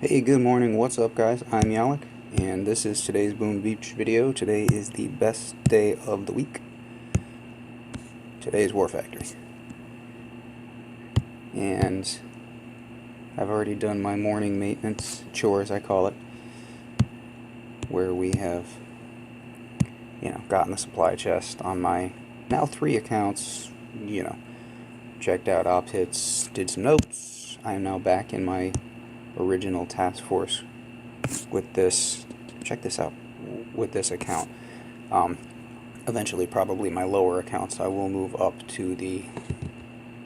Hey, good morning. What's up, guys? I'm Yalik, and this is today's Boom Beach video. Today is the best day of the week. Today is War Factory. And I've already done my morning maintenance chores, I call it, where we have, gotten the supply chest on my now 3 accounts, checked out op hits, did some notes. I am now back in my original task force with this. Check this out. With this account, eventually probably my lower accounts, I will move up to the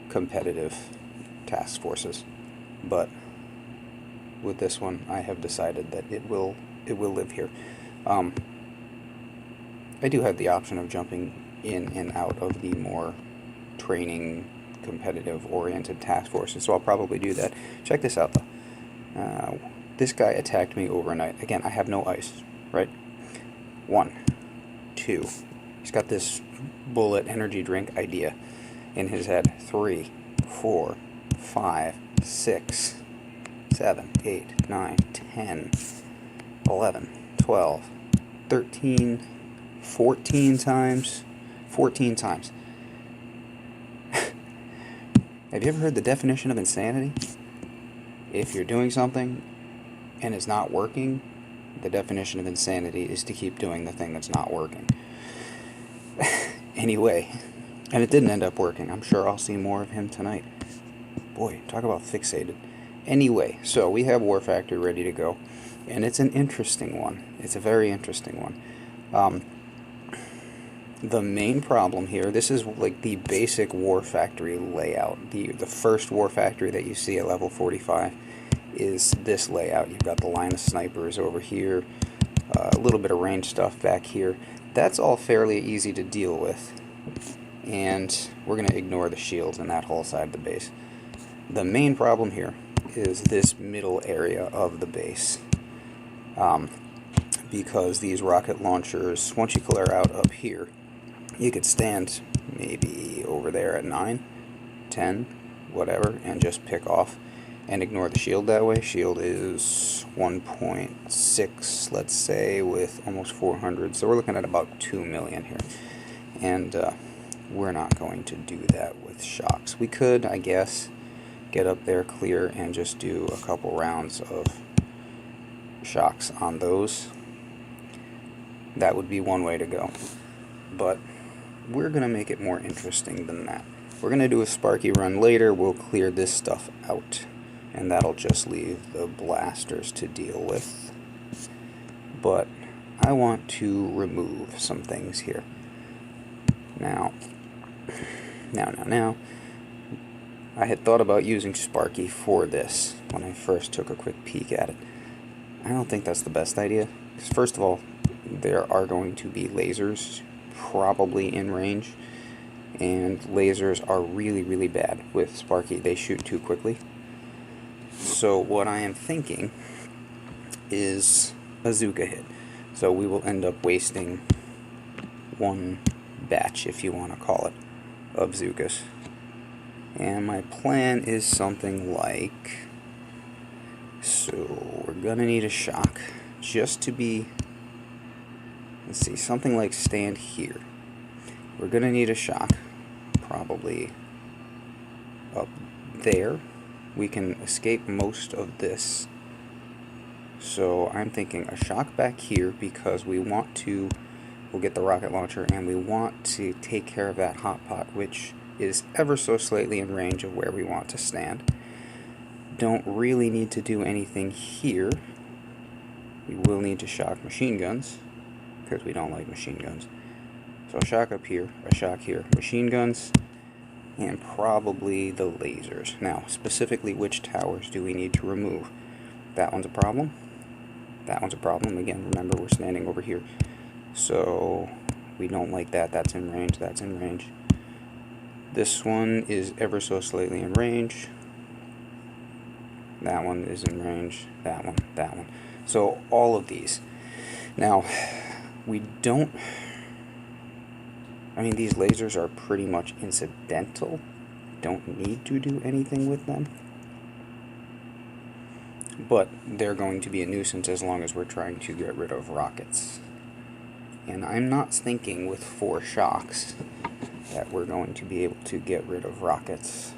competitive task forces, but with this one I have decided that it will live here. I do have the option of jumping in and out of the more training, competitive oriented task forces, so I'll probably do that. Check this out though. This guy attacked me overnight. Again, I have no ice, right? 1, 2. He's got this bullet energy drink idea in his head. 3, 4, 5, 6, 7, 8, 9, 10, 11, 12, 13, 14 times. 14 times. Have you ever heard the definition of insanity? If you're doing something and it's not working, the definition of insanity is to keep doing the thing that's not working. Anyway, and it didn't end up working. I'm sure I'll see more of him tonight. Boy, talk about fixated. Anyway, so we have War Factory ready to go, and it's an interesting one. It's a very interesting one. The main problem here, this is like the basic War Factory layout. The first War Factory that you see at level 45 is this layout. You've got the line of snipers over here, a little bit of range stuff back here. That's all fairly easy to deal with, and we're going to ignore the shields and that whole side of the base. The main problem here is this middle area of the base, because these rocket launchers, once you clear out up here, you could stand maybe over there at 9, 10, whatever, and just pick off and ignore the shield that way. Shield is 1.6, let's say, with almost 400, so we're looking at about 2 million here. And we're not going to do that with shocks. We could, I guess, get up there, clear, and just do a couple rounds of shocks on those. That would be one way to go. But we're going to make it more interesting than that. We're going to do a Sparky run later. We'll clear this stuff out, and that'll just leave the blasters to deal with. But I want to remove some things here. Now, I had thought about using Sparky for this when I first took a quick peek at it. I don't think that's the best idea, because first of all, there are going to be lasers probably in range, and lasers are really, really bad with Sparky. They shoot too quickly. So what I am thinking is a Zuka hit. So we will end up wasting one batch, if you want to call it, of Zukas. And my plan is something like, so we're gonna need a shock just to be, let's see, something like stand here. We're going to need a shock, probably up there. We can escape most of this. So I'm thinking a shock back here, because we want to, we'll get the rocket launcher, and we want to take care of that hot pot, which is ever so slightly in range of where we want to stand. Don't really need to do anything here. We will need to shock machine guns, because we don't like machine guns. So a shock up here, a shock here, machine guns, and probably the lasers. Now, specifically, which towers do we need to remove? That one's a problem. That one's a problem. Again, remember, we're standing over here. So we don't like that. That's in range. That's in range. This one is ever so slightly in range. That one is in range. That one. That one. So all of these. Now, we don't, I mean, these lasers are pretty much incidental. Don't need to do anything with them. but they're going to be a nuisance as long as we're trying to get rid of rockets. And I'm not thinking with 4 shocks that we're going to be able to get rid of rockets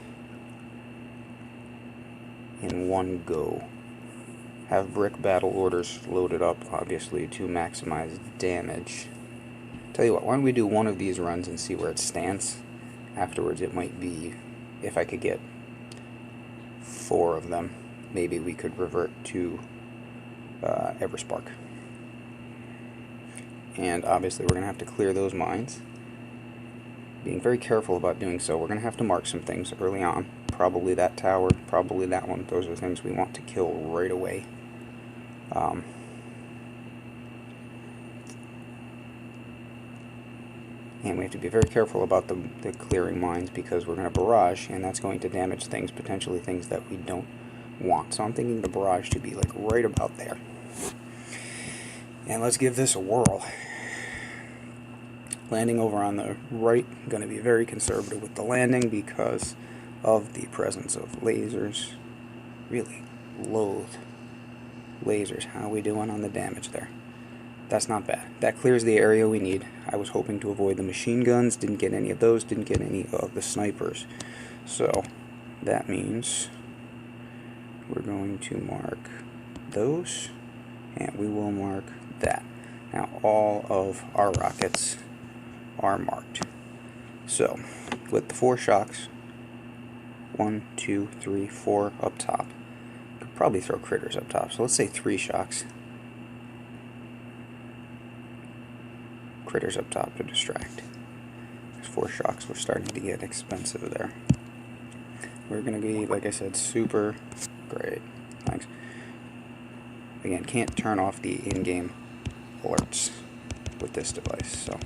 in one go. Have brick battle orders loaded up, obviously, to maximize damage. Tell you what, why don't we do one of these runs and see where it stands? Afterwards, it might be, if I could get 4 of them, maybe we could revert to Everspark. And obviously, we're going to have to clear those mines. Being very careful about doing so, we're going to have to mark some things early on. Probably that tower, probably that one. Those are things we want to kill right away. And we have to be very careful about the clearing mines, because we're going to barrage, and that's going to damage things, potentially things that we don't want. So I'm thinking the barrage to be like right about there. And let's give this a whirl. Landing over on the right, going to be very conservative with the landing because of the presence of lasers. Really loathe lasers. How are we doing on the damage there? That's not bad. That clears the area we need. I was hoping to avoid the machine guns. Didn't get any of those. Didn't get any of the snipers. So that means we're going to mark those, and we will mark that. Now all of our rockets are marked. So with the 4 shocks, 1, 2, 3, 4 up top. Could probably throw critters up top. So let's say 3 shocks. Critters up top to distract. 4 shocks were starting to get expensive there. We're going to be, like I said, super great. Thanks. Again, can't turn off the in-game alerts with this device, so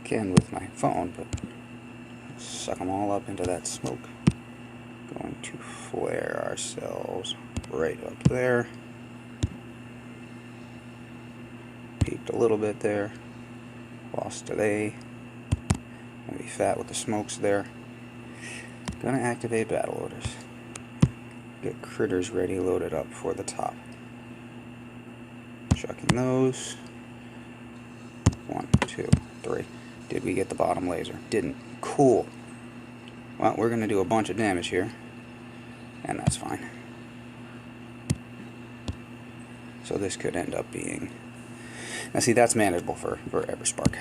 can with my phone, but suck them all up into that smoke. Going to flare ourselves right up there. Peaked a little bit there. Lost today. Gonna be fat with the smokes there. Gonna activate battle orders. Get critters ready, loaded up for the top. Chucking those. 1, 2, 3. Did we get the bottom laser? Didn't. Cool. Well, we're gonna do a bunch of damage here, and that's fine. So this could end up being... Now see, that's manageable for Everspark.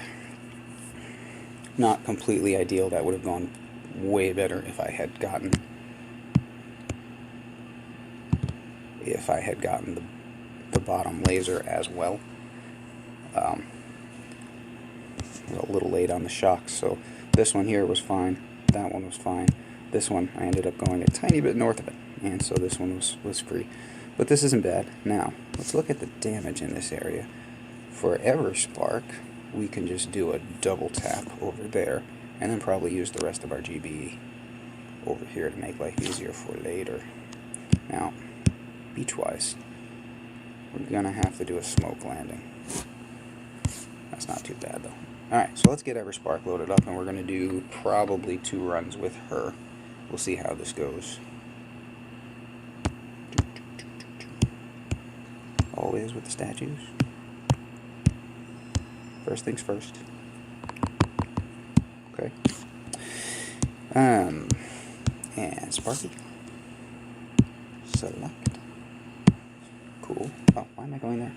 Not completely ideal. That would have gone way better if I had gotten the bottom laser as well. A little late on the shocks, so this one here was fine. That one was fine. This one I ended up going a tiny bit north of it, and so this one was free. But this isn't bad. Now let's look at the damage in this area. For Everspark, we can just do a double tap over there, and then probably use the rest of our GB over here to make life easier for later. Now, beach-wise, we're gonna have to do a smoke landing. That's not too bad though. Alright, so let's get Everspark loaded up, and we're gonna do probably 2 runs with her. We'll see how this goes. Always with the statues. First things first. Okay. And Sparky. Select. Cool. Oh, why am I going there?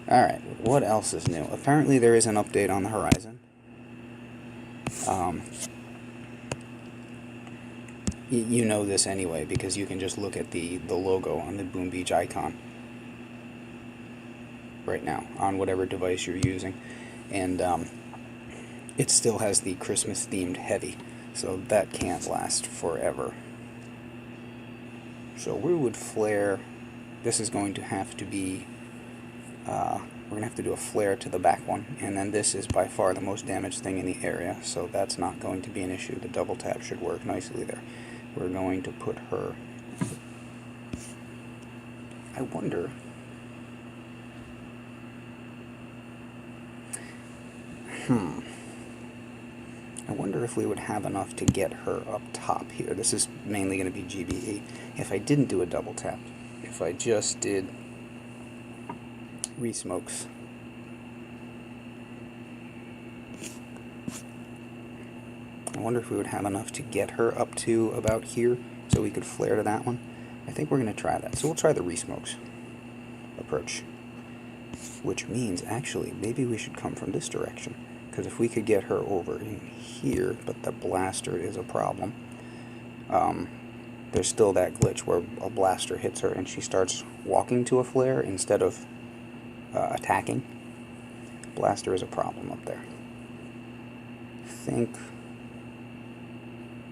Alright, what else is new? Apparently there is an update on the horizon. You know this anyway, because you can just look at the logo on the Boom Beach icon right now on whatever device you're using, and it still has the Christmas themed heavy, so that can't last forever. So we would flare. This is going to have to be we're going to have to do a flare to the back one, and then this is by far the most damaged thing in the area, so that's not going to be an issue. The double tap should work nicely there. We're going to put her... I wonder... I wonder if we would have enough to get her up top here. This is mainly going to be GBE. If I didn't do a double tap, if I just did re-smokes, I wonder if we would have enough to get her up to about here so we could flare to that one. I think we're going to try that. So we'll try the re-smokes approach, which means actually maybe we should come from this direction, because if we could get her over in here, but the blaster is a problem, there's still that glitch where a blaster hits her and she starts walking to a flare instead of attacking. Blaster is a problem up there. I think,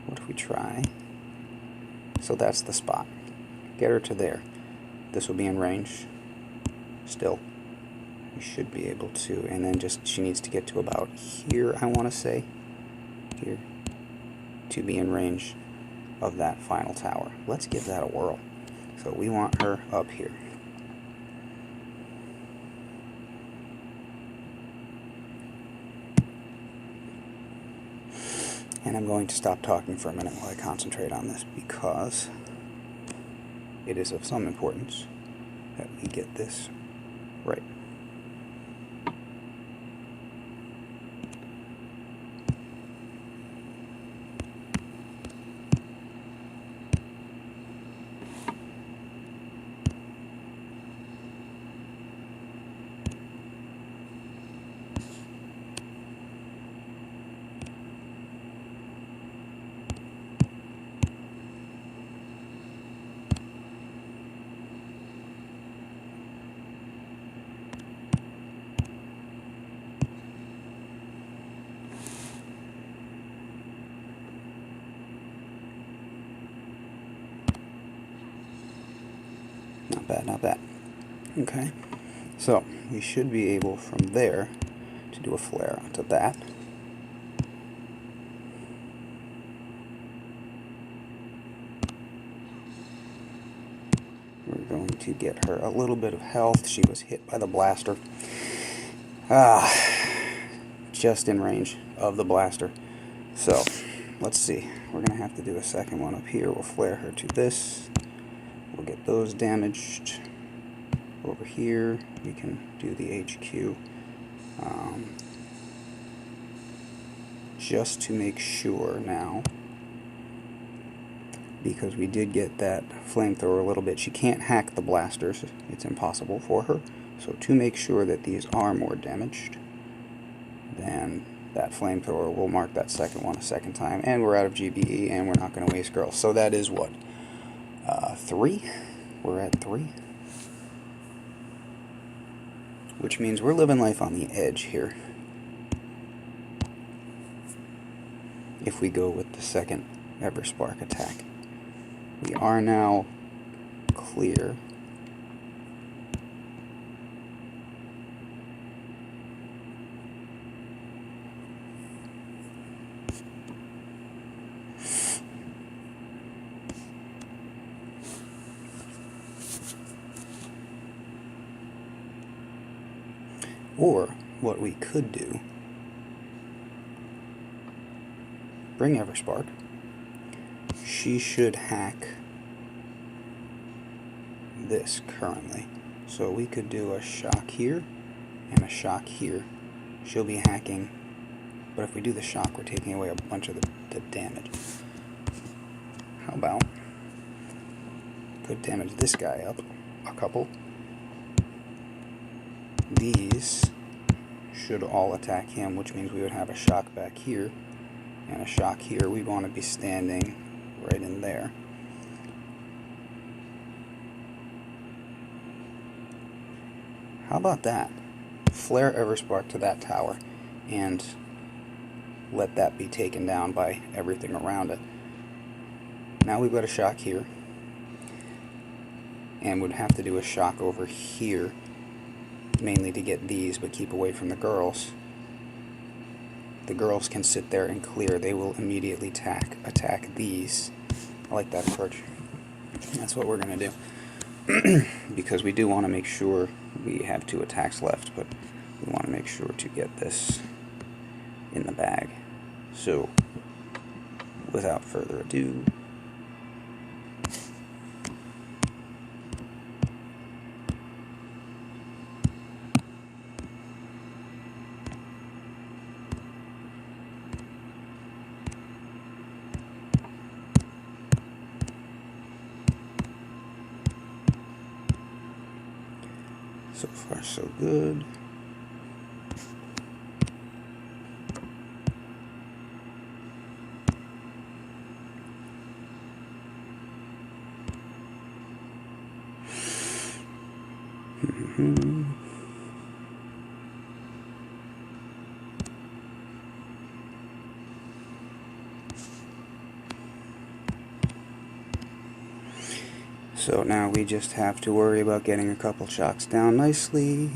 what if we try? So that's the spot. Get her to there. This will be in range. Still. We should be able to, and then just, she needs to get to about here, I want to say. Here. To be in range of that final tower. Let's give that a whirl. So we want her up here. And I'm going to stop talking for a minute while I concentrate on this, because it is of some importance that we get this right. Not bad, not bad. Okay, so we should be able from there to do a flare onto that. We're going to get her a little bit of health. She was hit by the blaster. Just in range of the blaster. So, let's see. We're going to have to do a second one up here. We'll flare her to this. We'll get those damaged. Over here, we can do the HQ. Just to make sure now, because we did get that flamethrower a little bit. She can't hack the blasters. It's impossible for her. So to make sure that these are more damaged, then that flamethrower will mark that second one a second time. And we're out of GBE, and we're not going to waste girls. So that is what? 3? We're at 3. Which means we're living life on the edge here. If we go with the second ever spark attack. We are now clear. Or what we could do, bring Everspark. She should hack this currently. So we could do a shock here and a shock here. She'll be hacking, but if we do the shock, we're taking away a bunch of the damage. How about, could damage this guy up a couple. These should all attack him, which means we would have a shock back here and a shock here. We want to be standing right in there. How about that? Flare Everspark to that tower and let that be taken down by everything around it. Now we've got a shock here, and would have to do a shock over here, mainly to get these, but keep away from the girls. The girls can sit there and clear. They will immediately attack these. I like that approach. That's what we're going to do. Because we do want to make sure we have 2 attacks left, but we want to make sure to get this in the bag. So, without further ado, so far so good. So now we just have to worry about getting a couple shocks down nicely.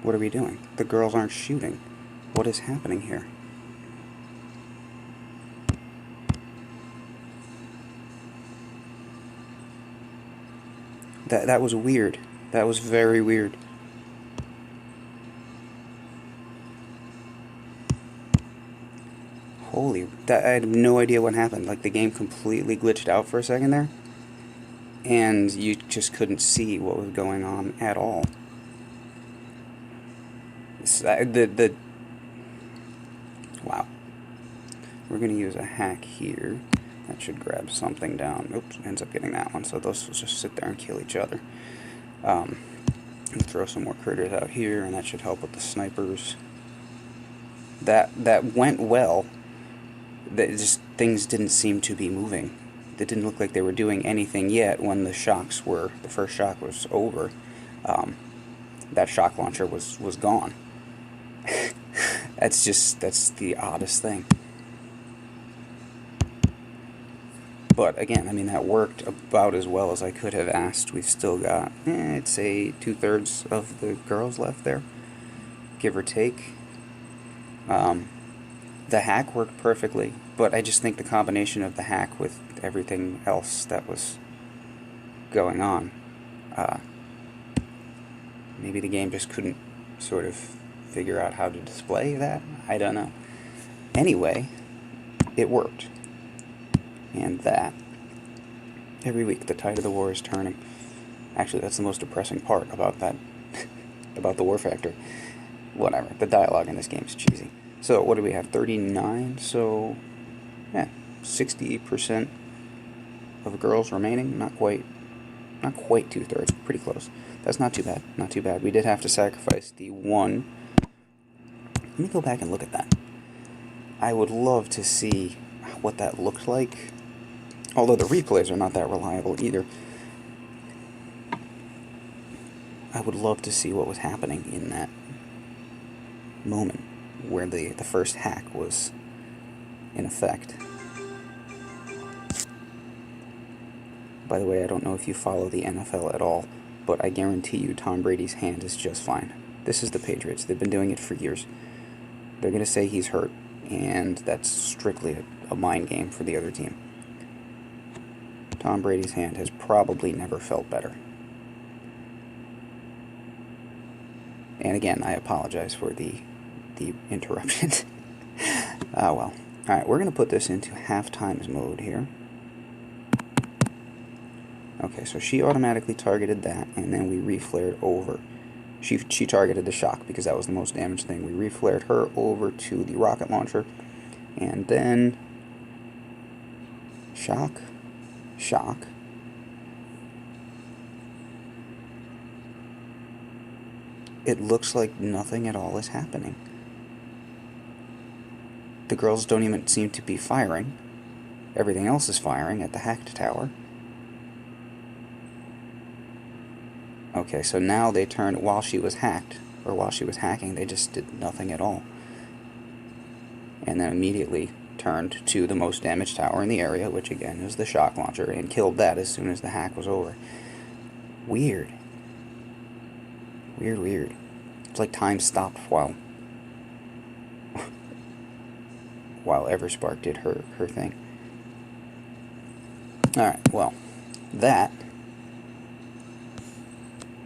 What are we doing? The girls aren't shooting. What is happening here? That was weird. That was very weird. Holy, I had no idea what happened. Like, the game completely glitched out for a second there, and you just couldn't see what was going on at all. Wow. We're going to use a hack here. That should grab something down. Oops, ends up getting that one. So those will just sit there and kill each other. Throw some more critters out here, and that should help with the snipers. That went well. Things didn't seem to be moving. It didn't look like they were doing anything yet when the first shock was over. That shock launcher was gone. That's the oddest thing. But again, I mean, that worked about as well as I could have asked. We've still got, I'd say 2/3 of the girls left there, give or take. The hack worked perfectly, but I just think the combination of the hack with everything else that was going on, maybe the game just couldn't sort of figure out how to display that. I don't know. Anyway, it worked. And that, every week, the tide of the war is turning. Actually, that's the most depressing part about that, about the war factor. Whatever, the dialogue in this game is cheesy. So, what do we have, 39? So, yeah, 60% of girls remaining. Not quite 2/3, pretty close. That's not too bad, not too bad. We did have to sacrifice the one. Let me go back and look at that. I would love to see what that looked like. Although the replays are not that reliable either. I would love to see what was happening in that moment where the first hack was in effect. By the way, I don't know if you follow the NFL at all, but I guarantee you Tom Brady's hand is just fine. This is the Patriots. They've been doing it for years. They're going to say he's hurt, and that's strictly a mind game for the other team. Tom Brady's hand has probably never felt better. And again, I apologize for the interruption. Ah, well. Alright, we're going to put this into half-times mode here. Okay, so she automatically targeted that, and then we reflared over. She targeted the shock because that was the most damaged thing. We reflared her over to the rocket launcher, and then shock. It looks like nothing at all is happening. The girls don't even seem to be firing. Everything else is firing at the hacked tower. Okay, so now they turned while she was hacked, or while she was hacking, they just did nothing at all. And then immediately turned to the most damaged tower in the area, which again is the shock launcher, and killed that as soon as the hack was over. Weird. Weird. It's like time stopped while Everspark did her thing. Alright, well, that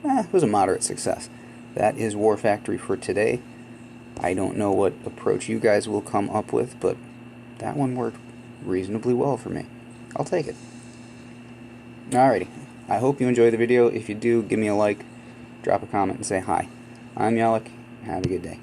it was a moderate success. That is War Factory for today. I don't know what approach you guys will come up with, but that one worked reasonably well for me. I'll take it. Alrighty, I hope you enjoyed the video. If you do, give me a like, drop a comment, and say hi. I'm Yalek. Have a good day.